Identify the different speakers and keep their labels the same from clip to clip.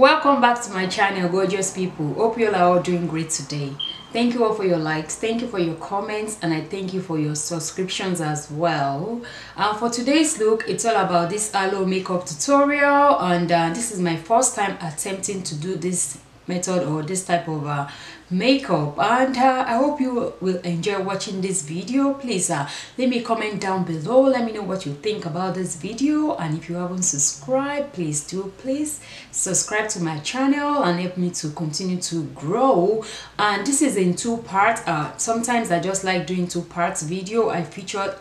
Speaker 1: Welcome back to my channel, gorgeous people. Hope you all are all doing great today. Thank you all for your likes, thank you for your comments, and I thank you for your subscriptions as well. For today's look, it's all about this aloe makeup tutorial, and this is my first time attempting to do this method or this type of makeup, and I hope you will enjoy watching this video. Please let me comment down below, let me know what you think about this video, and if you haven't subscribed, please subscribe to my channel and help me to continue to grow. And this is in two parts. Sometimes I just like doing two parts video. I featured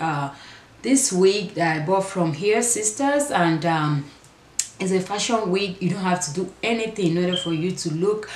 Speaker 1: this wig that I bought from Here Sisters, and it's a fashion wig. You don't have to do anything in order for you to look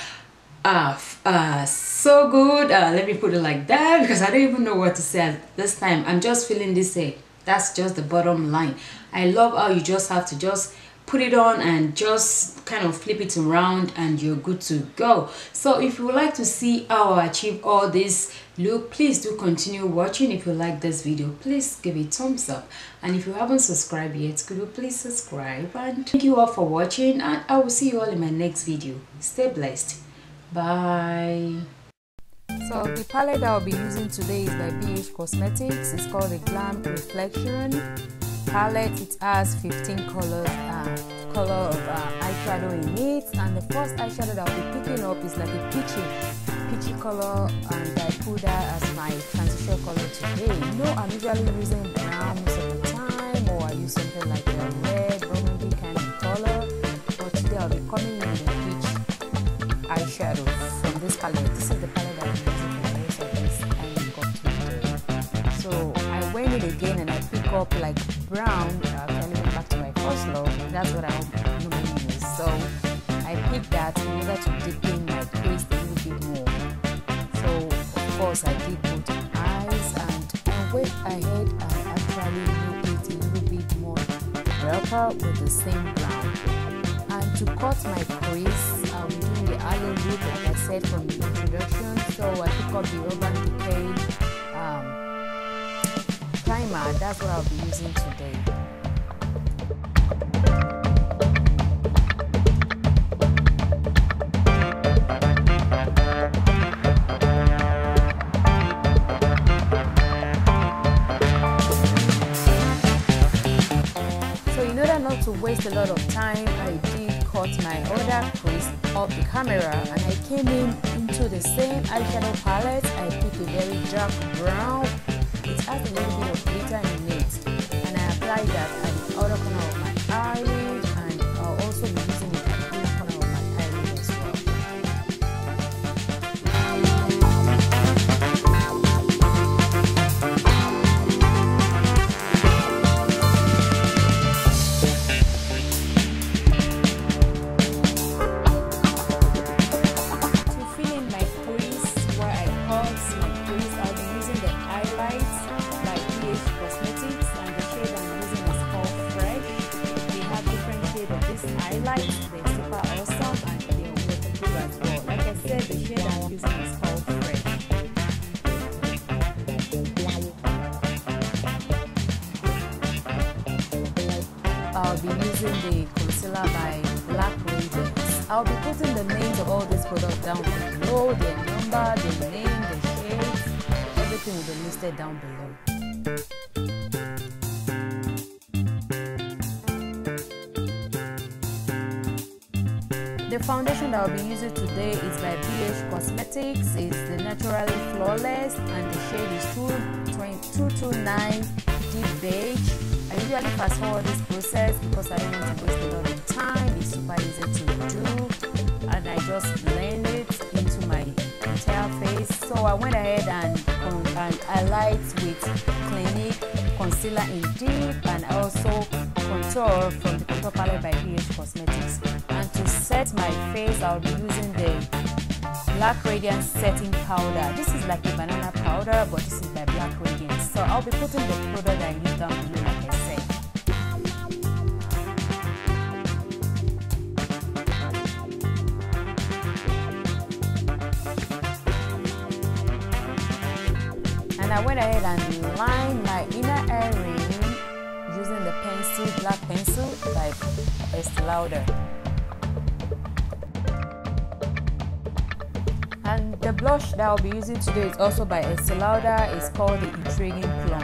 Speaker 1: so good. Let me put it like that, because I don't even know what to say at this time. I'm just feeling this. That's just the bottom line. I love how you just have to just put it on and just kind of flip it around and you're good to go. So if you would like to see how I achieve all this look, please do continue watching. If you like this video, please give it a thumbs up, and if you haven't subscribed yet, could you please subscribe? And thank you all for watching, and I will see you all in my next video. Stay blessed. Bye. So the palette that I'll be using today is by Beige Cosmetics. It's called the Glam Reflection palette. It has 15 colors color of eyeshadow in it, and the first eyeshadow that I'll be picking up is like a peachy color, and I put that as my transition color today. You know, I'm usually using brown most of the time, or I use something like a red burgundy kind of color, but today I'll be coming in with a peach eyeshadow from this palette. This is the palette that I'm using for the rest of this makeup today. So I went in again and I pick up like brown. Actually went back to my first love. That's what I normally use. So I picked that in order to deepen my crease a little bit more. So of course I did both eyes, and I went ahead and actually made it a little bit more darker with the same brown. And to cut my crease, I'll be doing the aloe look like I said from the introduction. So I pick up the Uban Decay primer. That's what I'll be using today. So in order not to waste a lot of time, I did cut my other crease off the camera, and I came into the same eyeshadow palette. I picked a very dark brown. It has a little bit of glitter in it, and I applied that at the outer corner of my eyelid, and I'll also be using it at the inner corner of my eyelid as well. To fill in my crease where I cut my crease, I'll be using the highlights by Beige Cosmetics, and the shade I'm using is called Fresh. They have different shades of this highlights. They're super awesome, and they're waterproof as well. Like I said, the shade I'm using is called Fresh. I'll be using the concealer by Black Radiance. I'll be putting the names of all these products down below, their number, their name, the shades, everything will be listed down below. The foundation that I'll be using today is by Beige Cosmetics. It's the Naturally Flawless, and the shade is 229 Deep Beige. I usually fast forward this process because I don't want to waste a lot of time. It's super easy to do, and I just blend it into my entire face. So I went ahead and highlight with Clinique concealer in deep, and also contour from the contour palette by Beige Cosmetics. And to set my face, I'll be using the Black Radiance setting powder. This is like a banana powder, but this is by Black Radiance. So I'll be putting the product I use down below, like I said. And I went ahead and lined my inner earring using the pencil, black pencil by Estee Lauder. And the blush that I'll be using today is also by Estee Lauder. It's called the Intriguing Plum.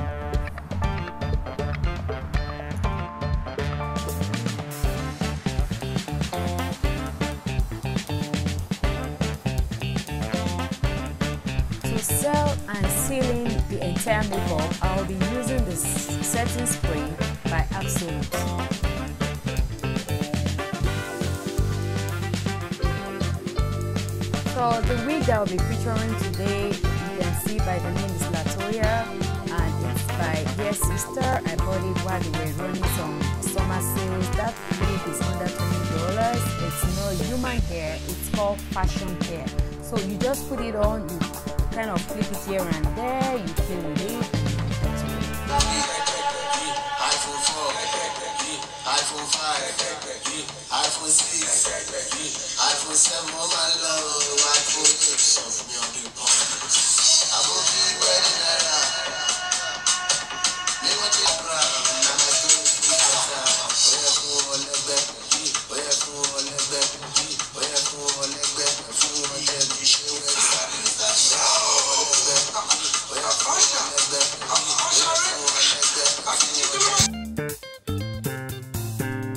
Speaker 1: To seal and sealing the entire makeup, I'll be using the setting spray by Absolute. So the wig that I'll be featuring today, you can see by the name is Latoya, and it's by Dear Sister. I bought it while they were running some summer sales. That wig is under $20. It's no human hair, it's called fashion hair. So you just put it on, you kind of flip it here and there, you play with it.
Speaker 2: iPhone 4, iPhone 5, iPhone 6, iPhone 7, all my love, iPhone 8, so for me on big parties. I will be ready now. Me want to grab, and I'm going to be better. Where for all the back, where for all the back, where for all the back, for all the shit, where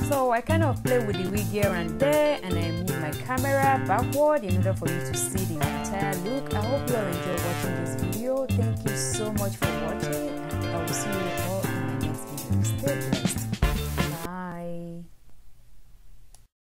Speaker 1: So I kind of play with the wig here and there, and I move my camera backward in order for you to see the entire look. I hope you all enjoy